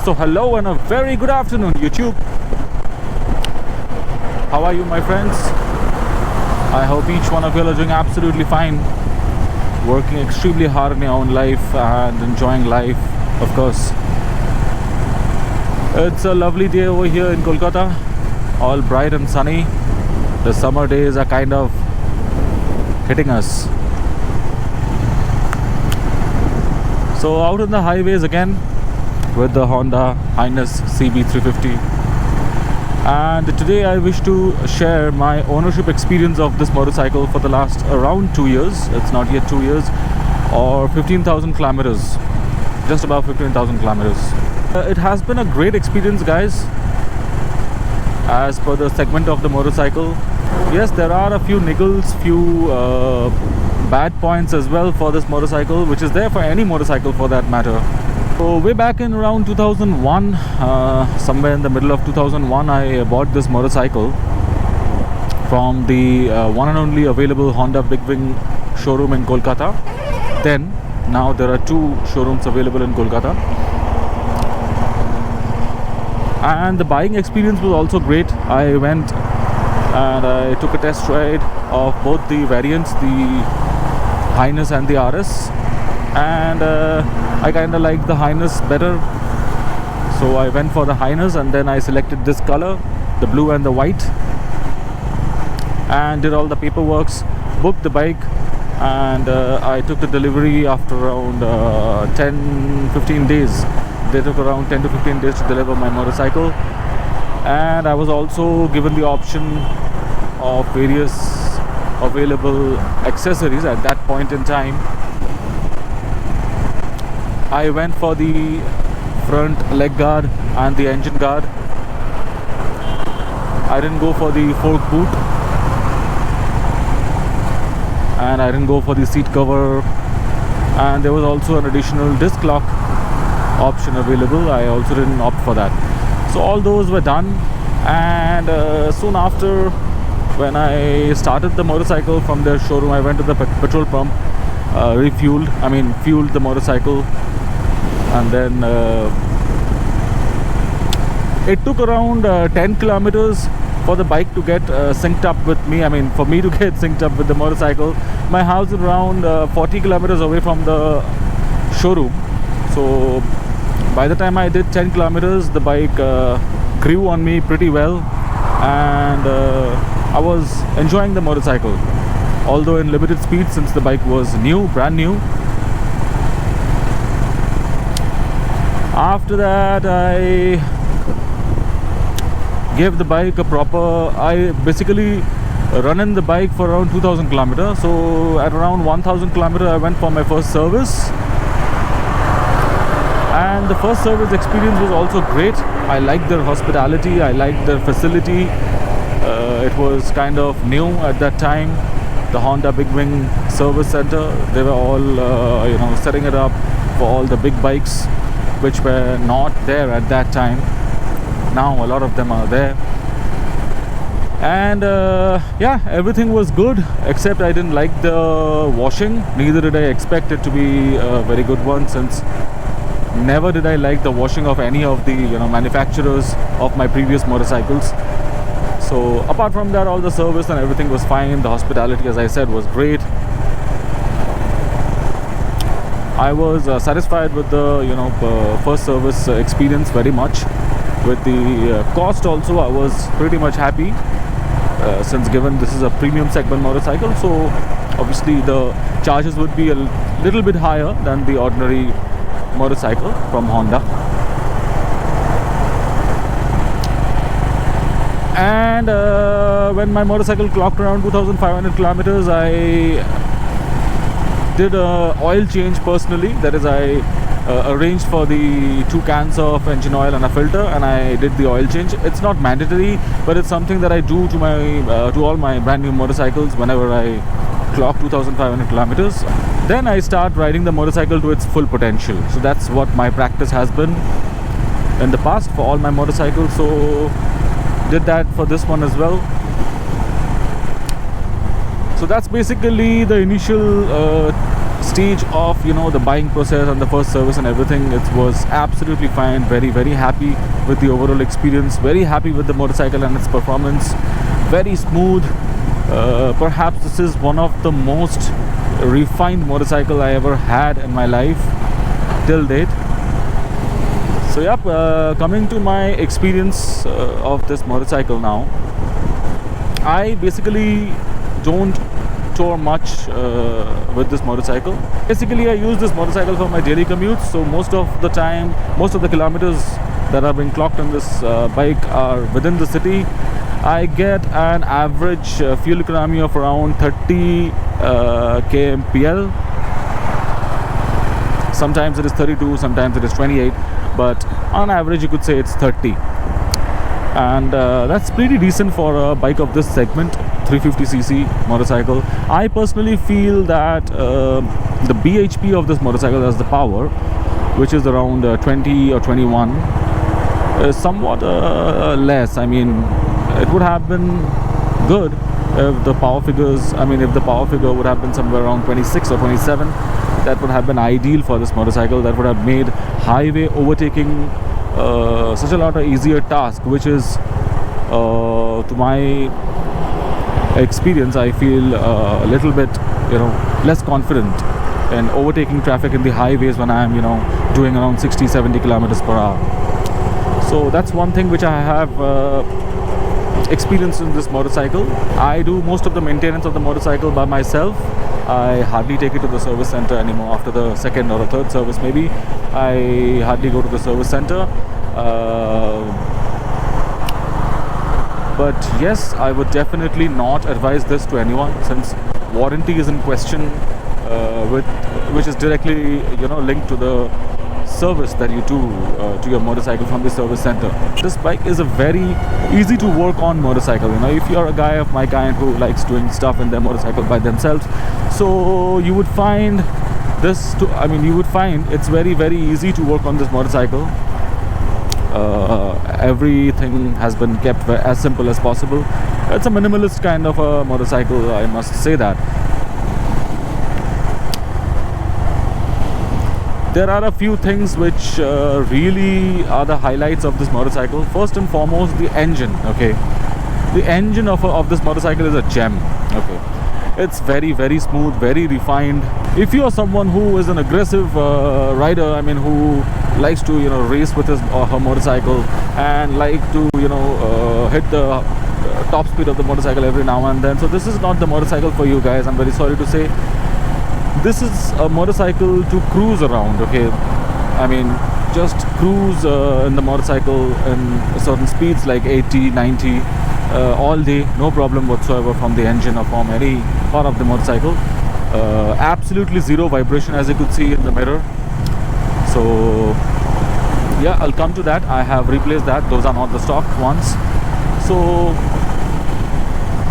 So hello and a very good afternoon, YouTube. How are you, my friends? I hope each one of you are doing absolutely fine, working extremely hard in your own life and enjoying life, of course. It's a lovely day over here in Kolkata, all bright and sunny. The summer days are kind of hitting us. So out on the highways again with the Honda Highness CB350, and today I wish to share my ownership experience of this motorcycle for the last around 2 years. It's not yet 2 years, or 15,000 kilometers, just about 15,000 kilometers. It has been a great experience, guys. As per the segment of the motorcycle, yes, there are a few niggles, few bad points as well for this motorcycle, which is there for any motorcycle for that matter. So way back in around 2001, somewhere in the middle of 2001, I bought this motorcycle from the one and only available Honda Big Wing showroom in Kolkata. Now there are 2 showrooms available in Kolkata, and the buying experience was also great. I went and I took a test ride of both the variants, the Highness and the RS, and I kind of liked the Highness better, so I went for the Highness, and then I selected this color, the blue and the white, and did all the paperwork, booked the bike, and I took the delivery after around 10-15 days. They took around 10 to 15 days to deliver my motorcycle, and I was also given the option of various available accessories at that point in time. I went for the front leg guard and the engine guard. I didn't go for the fork boot, and I didn't go for the seat cover, and there was also an additional disc lock option available. I also didn't opt for that. So all those were done, and soon after, when I started the motorcycle from their showroom, I went to the petrol pump, fueled the motorcycle, and then it took around 10 kilometers for the bike to get synced up with me. For me to get synced up with the motorcycle. My house is around 40 kilometers away from the showroom, so by the time I did 10 kilometers, the bike grew on me pretty well, and I was enjoying the motorcycle, although in limited speed, since the bike was brand new. After that, I gave the bike a proper, I basically run in the bike for around 2,000 kilometers. So at around 1,000 kilometers, I went for my first service, and the first service experience was also great. I liked their hospitality, I liked their facility. It was kind of new at that time, the Honda Big Wing service center. They were all setting it up for all the big bikes which were not there at that time. Now a lot of them are there, and everything was good, except I didn't like the washing. Neither did I expect it to be a very good one, since never did I like the washing of any of the manufacturers of my previous motorcycles. So apart from that, all the service and everything was fine. The hospitality, as I said, was great. I was satisfied with the first service experience very much. With the cost also, I was pretty much happy, since given this is a premium segment motorcycle, so obviously the charges would be a little bit higher than the ordinary motorcycle from Honda. And when my motorcycle clocked around 2,500 kilometers, I did a oil change personally. That is, I arranged for the 2 cans of engine oil and a filter, and I did the oil change. It's not mandatory, but it's something that I do to my to all my brand new motorcycles whenever I clock 2,500 kilometers. Then I start riding the motorcycle to its full potential. So that's what my practice has been in the past for all my motorcycles. So did that for this one as well. So that's basically the initial stage of the buying process and the first service and everything, it was absolutely fine. Very, very happy with the overall experience, very happy with the motorcycle and its performance. Very smooth. Perhaps this is one of the most refined motorcycle I ever had in my life till date. So yep, coming to my experience of this motorcycle now, I basically don't tour much with this motorcycle. Basically I use this motorcycle for my daily commute, so most of the time, most of the kilometers that are being clocked on this bike are within the city. I get an average fuel economy of around 30 kmpl. Sometimes it is 32, sometimes it is 28, but on average you could say it's 30. And that's pretty decent for a bike of this segment, 350cc motorcycle. I personally feel that the BHP of this motorcycle has the power, which is around 20 or 21, is somewhat less. I mean, it would have been good if the power figures, if the power figure would have been somewhere around 26 or 27. That would have been ideal for this motorcycle. That would have made highway overtaking such a lot of easier task, which is to my experience, I feel a little bit less confident in overtaking traffic in the highways when I'm doing around 60-70 kilometers per hour. So that's one thing which I have experienced in this motorcycle. I do most of the maintenance of the motorcycle by myself. I hardly take it to the service center anymore. After the second or the third service maybe, I hardly go to the service center. But yes, I would definitely not advise this to anyone, since warranty is in question, which is directly linked to the service that you do to your motorcycle from the service center. This bike is a very easy to work on motorcycle. If you're a guy of my kind who likes doing stuff in their motorcycle by themselves, so you would find this you would find it's very, very easy to work on this motorcycle. Everything has been kept as simple as possible. It's a minimalist kind of a motorcycle, I must say that. There are a few things which really are the highlights of this motorcycle. First and foremost, the engine. Okay, the engine of this motorcycle is a gem. Okay, it's very, very smooth, very refined. If you are someone who is an aggressive rider, who likes to race with his or her motorcycle and like to hit the top speed of the motorcycle every now and then, so this is not the motorcycle for you guys. I'm very sorry to say. This is a motorcycle to cruise around. Okay, just cruise in the motorcycle in certain speeds like 80, 90 all day, no problem whatsoever from the engine or from any part of the motorcycle. Absolutely zero vibration, as you could see in the mirror. So yeah, I'll come to that. I have replaced that. Those are not the stock ones. So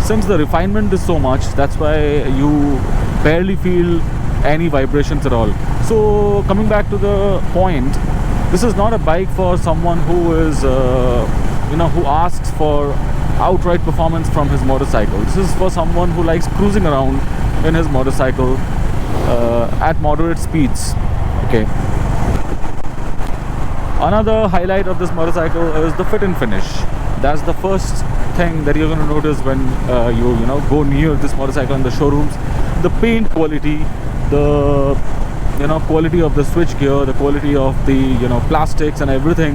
since the refinement is so much, that's why you barely feel any vibrations at all. So coming back to the point, this is not a bike for someone who is who asks for outright performance from his motorcycle. This is for someone who likes cruising around in his motorcycle at moderate speeds. Okay, another highlight of this motorcycle is the fit and finish. That's the first thing that you're going to notice when you go near this motorcycle in the showrooms. The paint quality, the quality of the switch gear, the quality of the plastics and everything,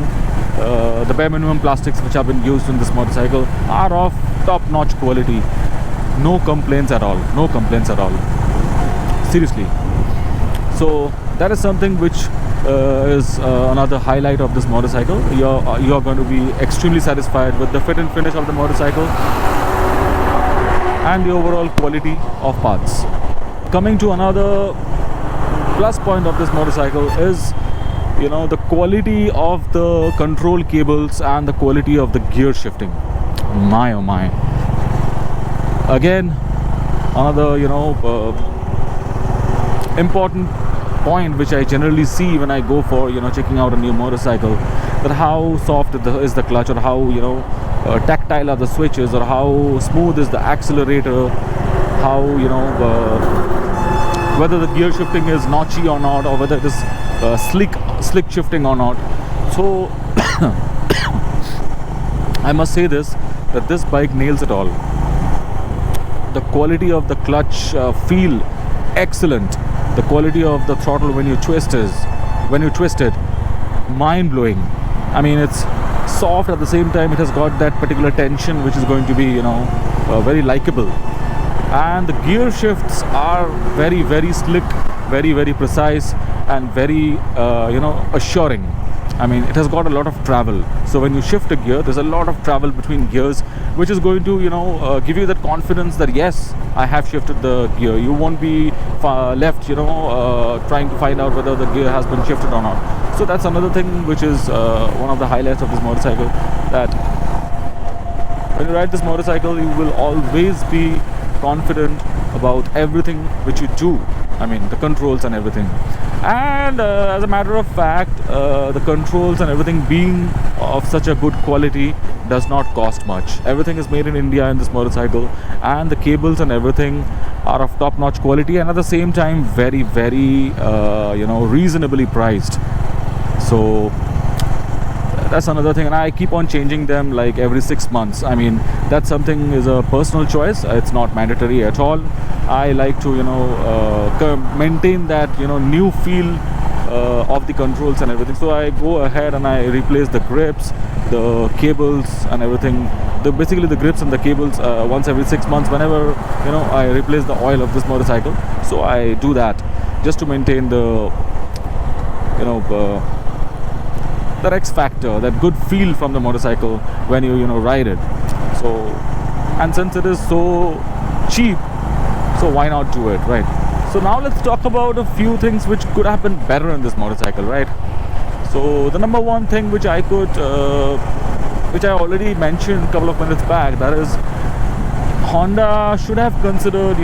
the bare minimum plastics which have been used in this motorcycle are of top-notch quality. No complaints at all. No complaints at all. Seriously. So that is something which is another highlight of this motorcycle. You're going to be extremely satisfied with the fit and finish of the motorcycle and the overall quality of parts. Coming to another plus point of this motorcycle is the quality of the control cables and the quality of the gear shifting. My oh my. Again, another important point which I generally see when I go for checking out a new motorcycle, that how soft is the clutch, or how tactile are the switches, or how smooth is the accelerator, how whether the gear shifting is notchy or not, or whether it is slick shifting or not. So I must say this, that this bike nails it all. The quality of the clutch feel excellent. The quality of the throttle when you twist it, mind blowing. I mean, it's soft at the same time. It has got that particular tension which is going to be very likable. And the gear shifts are very, very slick, very, very precise, and very assuring. I mean, it has got a lot of travel. So when you shift a gear, there's a lot of travel between gears, which is going to give you that confidence that yes, I have shifted the gear. You won't be left trying to find out whether the gear has been shifted or not. So that's another thing which is one of the highlights of this motorcycle, that when you ride this motorcycle, you will always be confident about everything which you do. I mean, the controls and everything. And as a matter of fact, the controls and everything being of such a good quality does not cost much. Everything is made in India in this motorcycle, and the cables and everything are of top-notch quality, and at the same time very, very reasonably priced. So that's another thing, and I keep on changing them like every 6 months. I mean, that's something is a personal choice. It's not mandatory at all. I like to maintain that new feel of the controls and everything. So I go ahead and I replace the grips, the cables and everything. Basically the grips and the cables once every 6 months, whenever I replace the oil of this motorcycle. So I do that just to maintain the that X factor, that good feel from the motorcycle when you ride it. So, and since it is so cheap, so why not do it, right? So now let's talk about a few things which could have been better in this motorcycle, right? So the number one thing which I already mentioned a couple of minutes back, that is Honda should have considered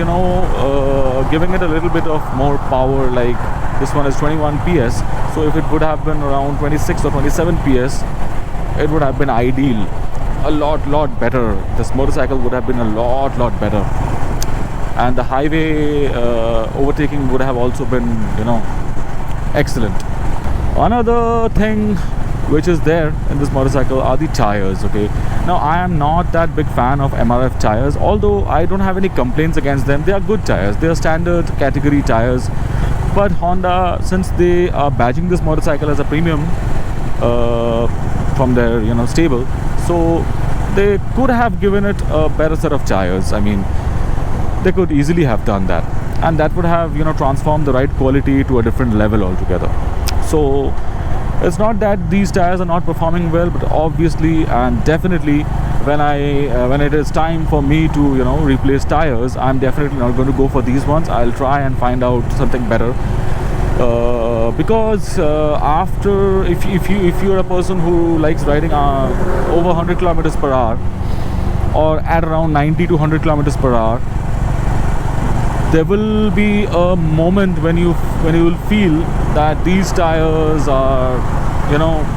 giving it a little bit of more power. Like this one is 21 PS, so if it would have been around 26 or 27 PS, it would have been ideal. A lot better. This motorcycle would have been a lot better, and the highway overtaking would have also been excellent. Another thing which is there in this motorcycle are the tires. Okay, now I am not that big fan of MRF tires, although I don't have any complaints against them. They are good tires, they are standard category tires. But Honda, since they are badging this motorcycle as a premium from their stable, so they could have given it a better set of tires. I mean, they could easily have done that, and that would have transformed the ride quality to a different level altogether. So it's not that these tires are not performing well, but obviously and definitely when it is time for me to replace tires, I'm definitely not going to go for these ones. I'll try and find out something better, because after if you're a person who likes riding over 100 kilometers per hour or at around 90 to 100 kilometers per hour, there will be a moment when you will feel that these tires are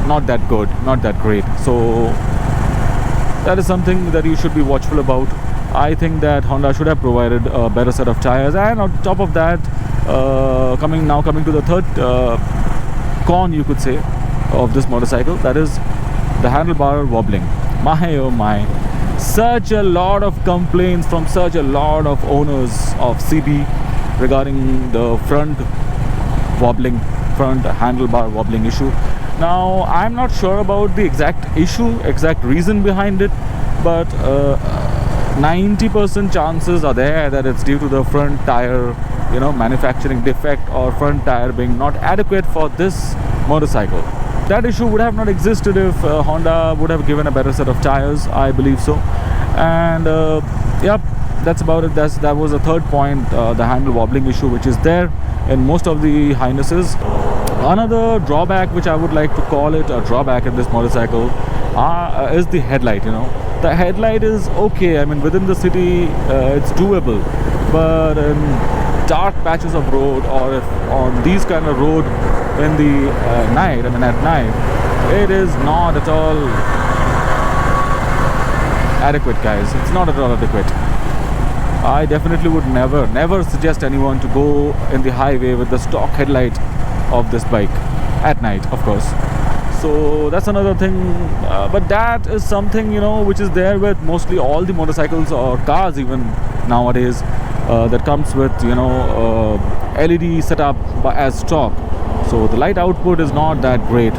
not that good, not that great. So that is something that you should be watchful about. I think that Honda should have provided a better set of tires. And on top of that, coming to the third con, you could say, of this motorcycle, that is the handlebar wobbling. My oh my, such a lot of complaints from such a lot of owners of CB regarding the front handlebar wobbling issue. Now I'm not sure about the exact reason behind it, but 90% chances are there that it's due to the front tire manufacturing defect, or front tire being not adequate for this motorcycle. That issue would have not existed if Honda would have given a better set of tires. I believe so. And yep, that's about it. That was the third point, the handle wobbling issue, which is there in most of the Highnesses. Another drawback, which I would like to call it a drawback in this motorcycle, is the headlight. The headlight is okay. I mean, within the city it's doable, but in dark patches of road, or if on these kind of road in the night, at night, it is not at all adequate, guys. It's not at all adequate. I definitely would never suggest anyone to go in the highway with the stock headlight of this bike at night, of course. So that's another thing, but that is something, which is there with mostly all the motorcycles or cars even nowadays, that comes with LED setup as stock. So the light output is not that great.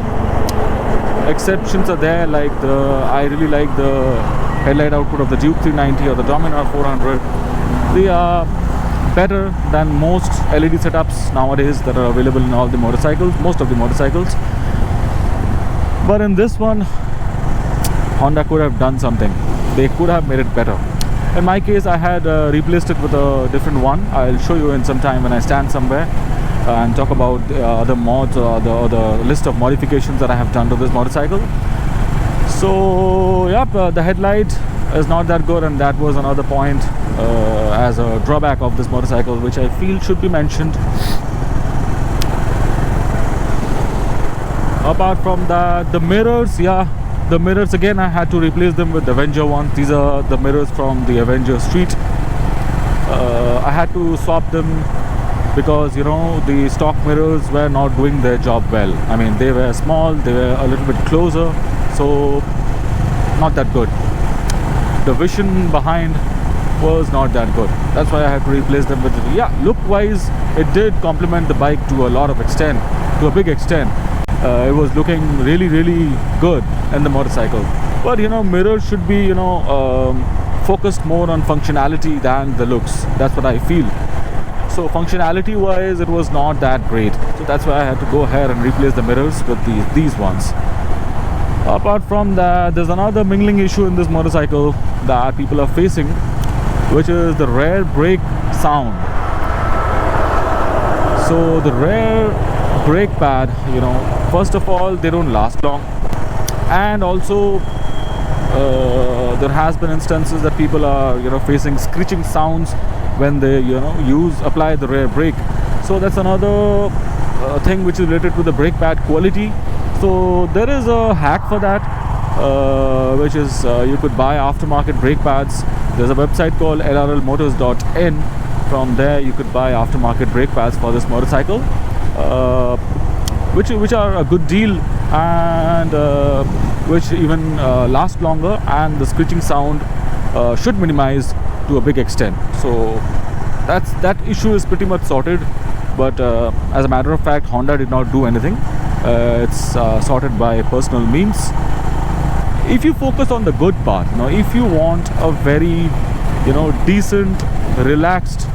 Exceptions are there, like I really like the headlight output of the Duke 390 or the Dominar 400. They are better than most LED setups nowadays that are available in all the motorcycles, most of the motorcycles. But in this one, Honda could have done something. They could have made it better. In my case, I had replaced it with a different one. I'll show you in some time when I stand somewhere and talk about the mods or the list of modifications that I have done to this motorcycle. So yep, the headlight is not that good, and that was another point as a drawback of this motorcycle, which I feel should be mentioned. Apart from that, the mirrors, the mirrors again, I had to replace them with Avenger ones. These are the mirrors from the Avenger Street. I had to swap them because the stock mirrors were not doing their job well. I mean, they were small, they were a little bit closer, so not that good. The vision behind was not that good. That's why I had to replace them with look wise it did complement the bike to a lot of extent, to a big extent. It was looking really good in the motorcycle, but mirrors should be focused more on functionality than the looks. That's what I feel. So functionality wise it was not that great, so that's why I had to go ahead and replace the mirrors with these ones. Apart from that, there's another mingling issue in this motorcycle that people are facing, which is the rear brake sound. So the rear brake pad, first of all, they don't last long, and also there has been instances that people are facing screeching sounds when they apply the rear brake. So that's another thing which is related to the brake pad quality. So there is a hack for that, which is you could buy aftermarket brake pads. There's a website called lrlmotors.in. From there you could buy aftermarket brake pads for this motorcycle, which are a good deal, and which even last longer, and the screeching sound should minimize to a big extent. So that issue is pretty much sorted, but as a matter of fact, Honda did not do anything. It's sorted by personal means. If you focus on the good part, if you want a very decent, relaxed,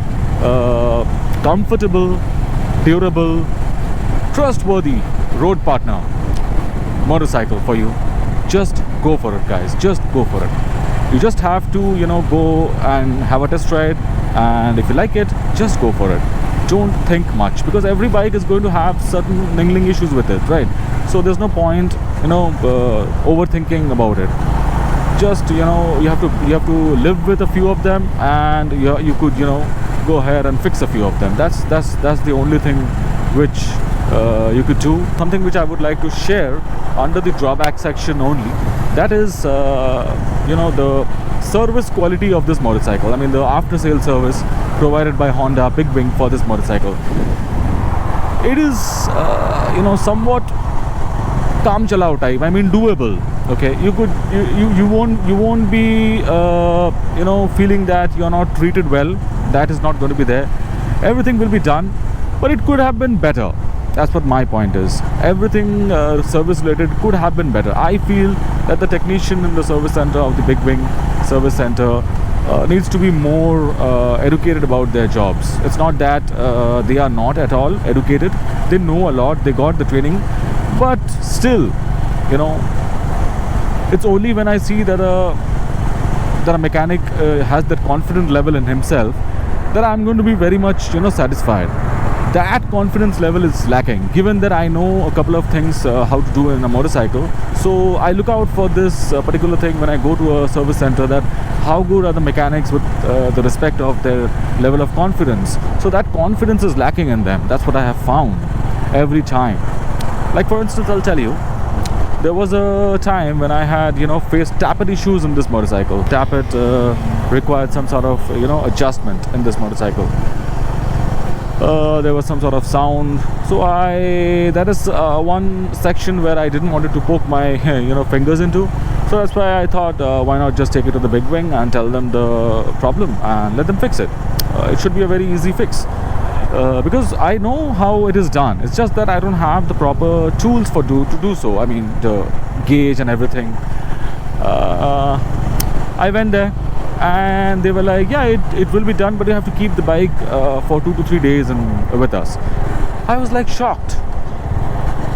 comfortable, durable, trustworthy road partner motorcycle for you, just go for it, guys. Just go for it. You just have to go and have a test ride, and if you like it, just go for it. Don't think much, because every bike is going to have certain niggling issues with it, right? So there's no point overthinking about it. Just you have to live with a few of them, and you could go ahead and fix a few of them. That's the only thing which you could do. Something which I would like to share under the drawback section only, that is the service quality of this motorcycle. I mean, the after sale service provided by Honda Big Wing for this motorcycle, it is somewhat kaam chalao type. I mean, doable. Okay, you won't be feeling that you're not treated well. That is not going to be there. Everything will be done, but it could have been better. That's what my point is. Everything service related could have been better. I feel that the technician in the service center of the Big Wing service center needs to be more educated about their jobs. It's not that they are not at all educated. They know a lot. They got the training, but still, it's only when I see that a mechanic has that confident level in himself that I'm going to be very much satisfied. That confidence level is lacking, given that I know a couple of things how to do in a motorcycle. So I look out for this particular thing when I go to a service center, that how good are the mechanics with the respect of their level of confidence. So that confidence is lacking in them. That's what I have found every time. Like for instance, I'll tell you, there was a time when I had faced tappet issues in this motorcycle. Tappet required some sort of adjustment in this motorcycle. There was some sort of sound, so that is one section where I didn't want to poke my fingers into. So that's why I thought, why not just take it to the big wing and tell them the problem and let them fix it. It should be a very easy fix, because I know how it is done. It's just that I don't have the proper tools to do so. I mean, the gauge and everything. I went there and they were like, yeah, it will be done, but you have to keep the bike for 2 to 3 days with us. I was like shocked.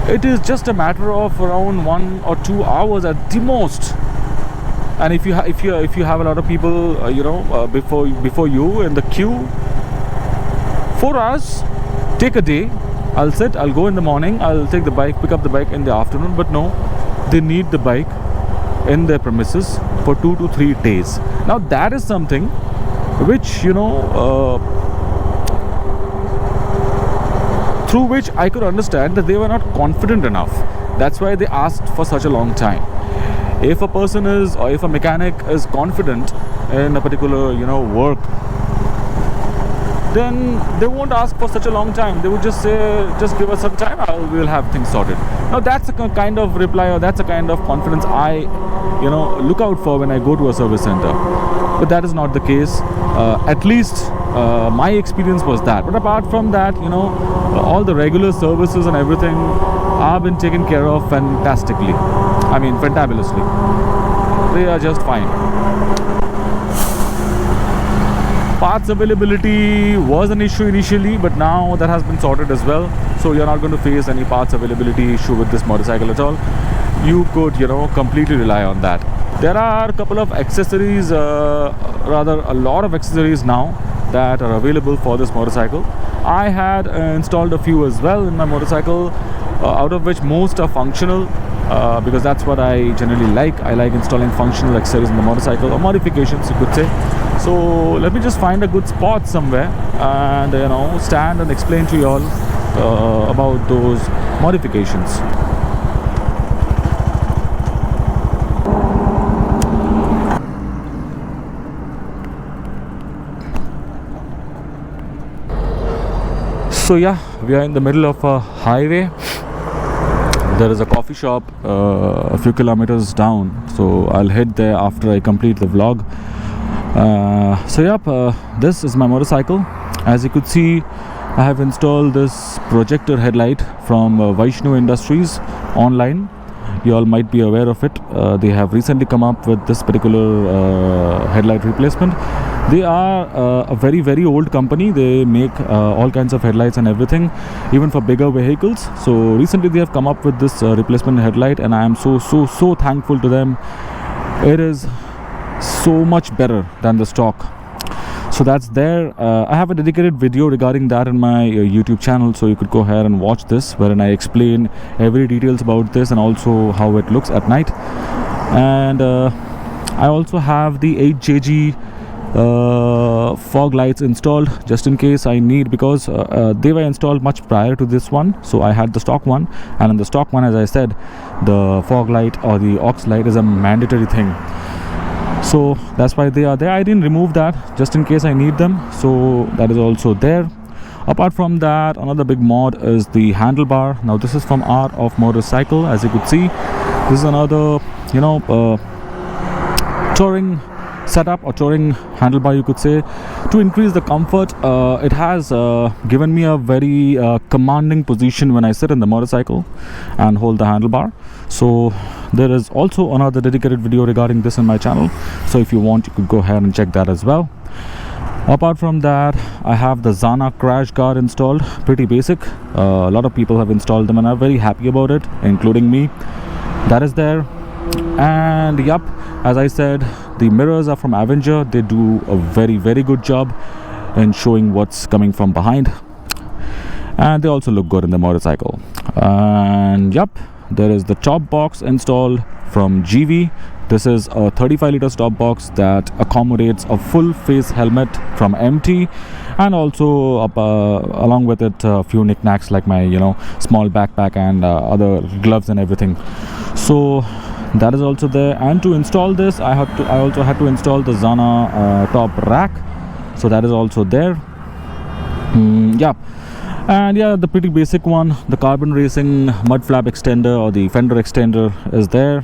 It is just a matter of around 1 or 2 hours at the most. And if you have a lot of people before you in the queue, 4 hours, take a day. I'll go in the morning, I'll take the bike, pick up the bike in the afternoon. But no, they need the bike in their premises for 2 to 3 days. Now that is something which through which I could understand that they were not confident enough. That's why they asked for such a long time. If a person is, or if a mechanic is confident in a particular work, then they won't ask for such a long time. They would just say, just give us some time, we'll have things sorted. Now that's a kind of reply, or that's a kind of confidence I look out for when I go to a service center. But that is not the case. At least my experience was that. But apart from that, all the regular services and everything have been taken care of fantastically. I mean, fantabulously. They are just fine. Parts availability was an issue initially, but now that has been sorted as well. So you're not going to face any parts availability issue with this motorcycle at all. You could, completely rely on that. There are a couple of accessories, rather a lot of accessories now that are available for this motorcycle. I had installed a few as well in my motorcycle, out of which most are functional, because that's what I generally like. I like installing functional accessories in the motorcycle, or modifications you could say. So let me just find a good spot somewhere and stand and explain to you all about those modifications. So yeah, we are in the middle of a highway. There is a coffee shop a few kilometers down, so I'll head there after I complete the vlog. This is my motorcycle. As you could see, I have installed this projector headlight from Vaishnu Industries online. You all might be aware of it. They have recently come up with this particular headlight replacement. They are a very, very old company. They make all kinds of headlights and everything, even for bigger vehicles. So recently they have come up with this replacement headlight, and I am so thankful to them. It is so much better than the stock. So that's there. I have a dedicated video regarding that in my YouTube channel, so you could go ahead and watch this, wherein I explain every details about this and also how it looks at night. And I also have the 8JG fog lights installed, just in case I need, because they were installed much prior to this one. So I had the stock one, and in the stock one, as I said, the fog light or the aux light is a mandatory thing. So that's why they are there. I didn't remove that just in case I need them, so that is also there. Apart from that, another big mod is the handlebar. Now this is from Art of Motorcycle. As you could see, this is another touring setup, or touring handlebar you could say, to increase the comfort. It has given me a very commanding position when I sit in the motorcycle and hold the handlebar. So there is also another dedicated video regarding this in my channel, so if you want, you could go ahead and check that as well. Apart from that, I have the Zana crash guard installed. Pretty basic. A lot of people have installed them and are very happy about it, including me. That is there. And yep, as I said, the mirrors are from Avenger. They do a very, very good job in showing what's coming from behind, and they also look good in the motorcycle. And yep, there is the top box installed from GV. This is a 35-liter stop box that accommodates a full face helmet from MT, and also along with it a few knickknacks like my small backpack and other gloves and everything. So that is also there. And to install this, I also had to install the Zana top rack, so that is also there. Yeah. And yeah, the pretty basic one, the carbon racing mud flap extender or the fender extender is there.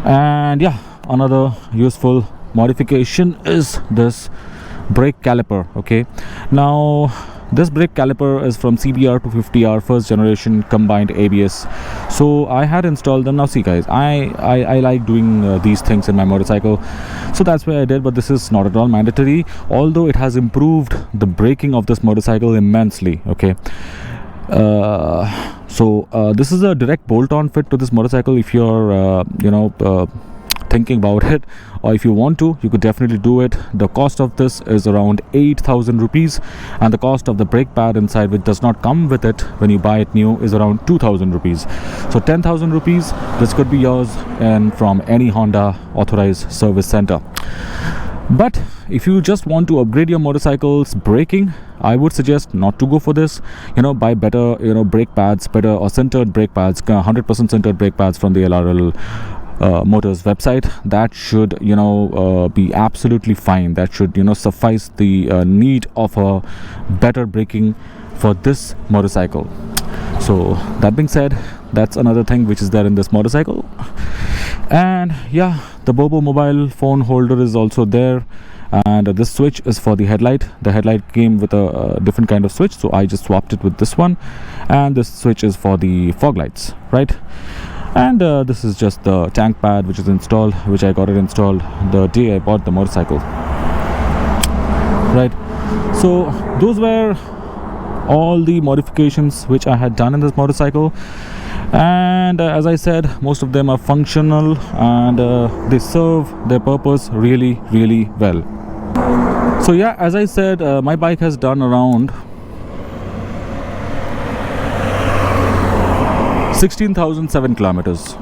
And yeah, another useful modification is this brake caliper. Okay, now this brake caliper is from CBR 250R first generation combined ABS. So I had installed them. Now see guys, I like doing these things in my motorcycle, so that's why I did, but this is not at all mandatory, although it has improved the braking of this motorcycle immensely. Okay, so this is a direct bolt-on fit to this motorcycle. If you're thinking about it, or if you want to, you could definitely do it. The cost of this is around 8,000 rupees, and the cost of the brake pad inside, which does not come with it when you buy it new, is around 2,000 rupees. So 10,000 rupees, this could be yours and from any Honda authorized service center. But if you just want to upgrade your motorcycle's braking, I would suggest not to go for this. Buy better brake pads, better or sintered brake pads, 100% sintered brake pads from the LRL Motors website. That should be absolutely fine. That should suffice the need of a better braking for this motorcycle. So that being said, that's another thing which is there in this motorcycle. And yeah, the Bobo mobile phone holder is also there, and this switch is for the headlight. The headlight came with a different kind of switch, so I just swapped it with this one, and this switch is for the fog lights, right? And this is just the tank pad which is installed, which I got it installed the day I bought the motorcycle, right? So those were all the modifications which I had done in this motorcycle, and as I said, most of them are functional, and they serve their purpose really, really well. So yeah, as I said, my bike has done around 16,007 kilometers,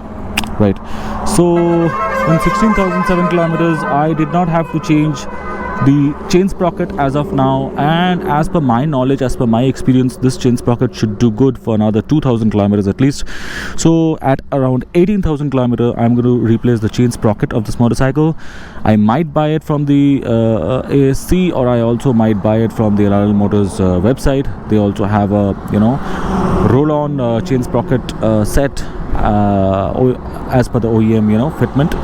right? So in 16,007 kilometers, I did not have to change the chain sprocket as of now, and as per my knowledge, as per my experience, this chain sprocket should do good for another 2,000 kilometers at least. So at around 18,000 kilometers, I'm going to replace the chain sprocket of this motorcycle. I might buy it from the ASC, or I also might buy it from the LRL Motors website. They also have a roll-on chain sprocket set as per the OEM fitment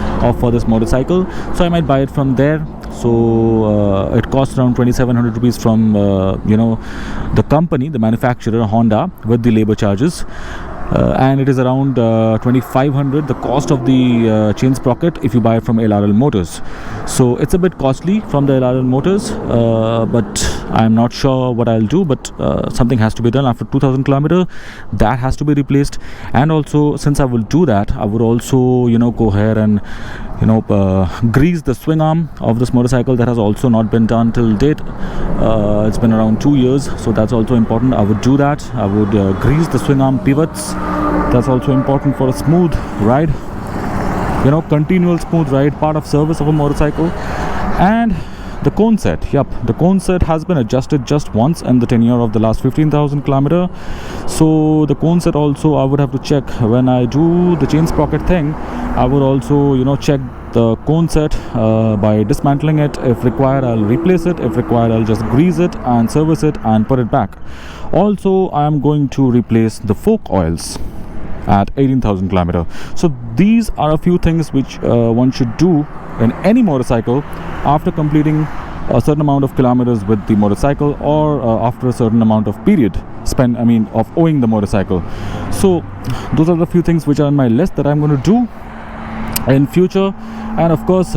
for this motorcycle. So I might buy it from there. So it costs around 2,700 rupees from the company, the manufacturer Honda, with the labor charges, and it is around 2,500 the cost of the chain sprocket if you buy it from LRL Motors. So it's a bit costly from the LRL Motors, but I'm not sure what I'll do, but something has to be done. After 2,000 kilometers, that has to be replaced. And also, since I will do that, I would also go ahead and grease the swing arm of this motorcycle. That has also not been done till date. It's been around 2 years, so that's also important. I would do that. I would grease the swing arm pivots. That's also important for a smooth ride, continual smooth ride, part of service of a motorcycle. And the cone set, the cone set has been adjusted just once in the tenure of the last 15,000 kilometers. So the cone set also I would have to check when I do the chain sprocket thing. I would also check the cone set by dismantling it. If required, I'll replace it. If required, I'll just grease it and service it and put it back. Also, I am going to replace the fork oils at 18,000 kilometers. So these are a few things which one should do in any motorcycle after completing a certain amount of kilometers with the motorcycle, or after a certain amount of period spent, of owning the motorcycle. So those are the few things which are on my list that I'm going to do in future. And of course,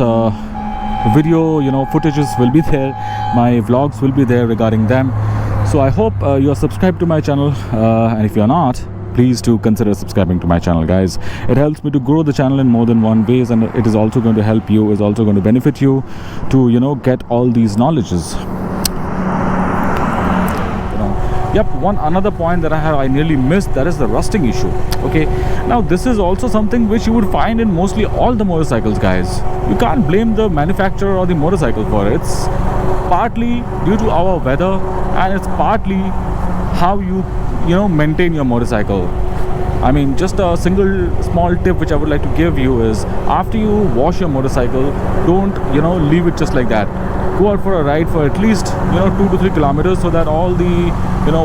video footages will be there, my vlogs will be there regarding them. So I hope you are subscribed to my channel, and if you are not, please do consider subscribing to my channel, guys. It helps me to grow the channel in more than one ways, and it is also going to help you, is also going to benefit you to get all these knowledges. One another point that I nearly missed, that is the rusting issue. Okay, now this is also something which you would find in mostly all the motorcycles, guys. You can't blame the manufacturer or the motorcycle for it. It's partly due to our weather, and it's partly how you maintain your motorcycle. I mean, just a single small tip which I would like to give you is, after you wash your motorcycle, don't, leave it just like that. Go out for a ride for at least 2 to 3 kilometers, so that all the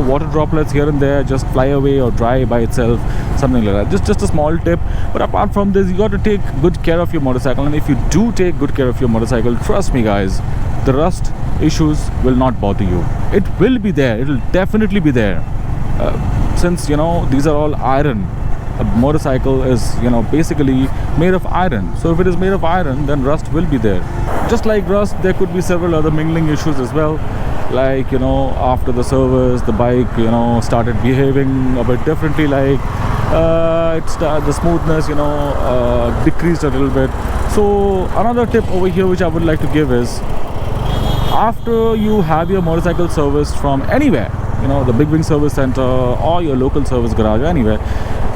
water droplets here and there just fly away or dry by itself, something like that. Just a small tip. But apart from this, you got to take good care of your motorcycle, and if you do take good care of your motorcycle, trust me guys, the rust issues will not bother you. It will be there, it will definitely be there, since these are all iron. A motorcycle is basically made of iron, so if it is made of iron, then rust will be there. Just like rust, there could be several other mingling issues as well, like after the service the bike started behaving a bit differently, like the smoothness decreased a little bit. So another tip over here which I would like to give is, after you have your motorcycle serviced from anywhere, the Big Wing service center or your local service garage or anywhere,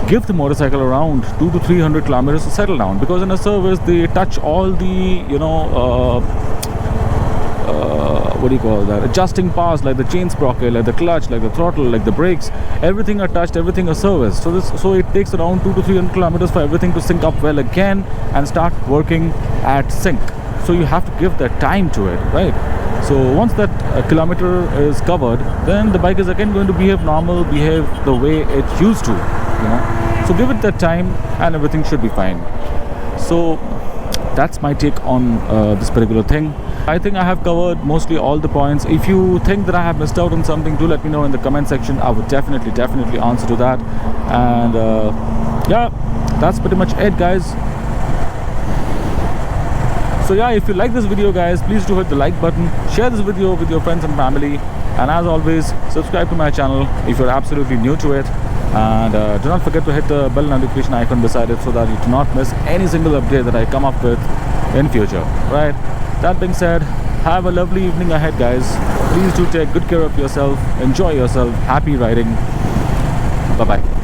give the motorcycle around 200 to 300 kilometers to settle down, because in a service they touch all the what do you call that, adjusting parts, like the chain sprocket, like the clutch, like the throttle, like the brakes. Everything are touched, everything is serviced. So it takes around 200 to 300 kilometers for everything to sync up well again and start working at sync. So you have to give that time to it, right? So once that kilometer is covered, then the bike is again going to behave normal, behave the way it used to, So give it that time and everything should be fine. So that's my take on this particular thing. I think I have covered mostly all the points. If you think that I have missed out on something, do let me know in the comment section. I would definitely answer to that. And yeah, that's pretty much it, guys. So yeah, if you like this video guys, please do hit the like button, share this video with your friends and family, and as always, subscribe to my channel if you're absolutely new to it, and do not forget to hit the bell notification icon beside it so that you do not miss any single update that I come up with in future, right? That being said, have a lovely evening ahead guys. Please do take good care of yourself, enjoy yourself, happy riding, bye bye.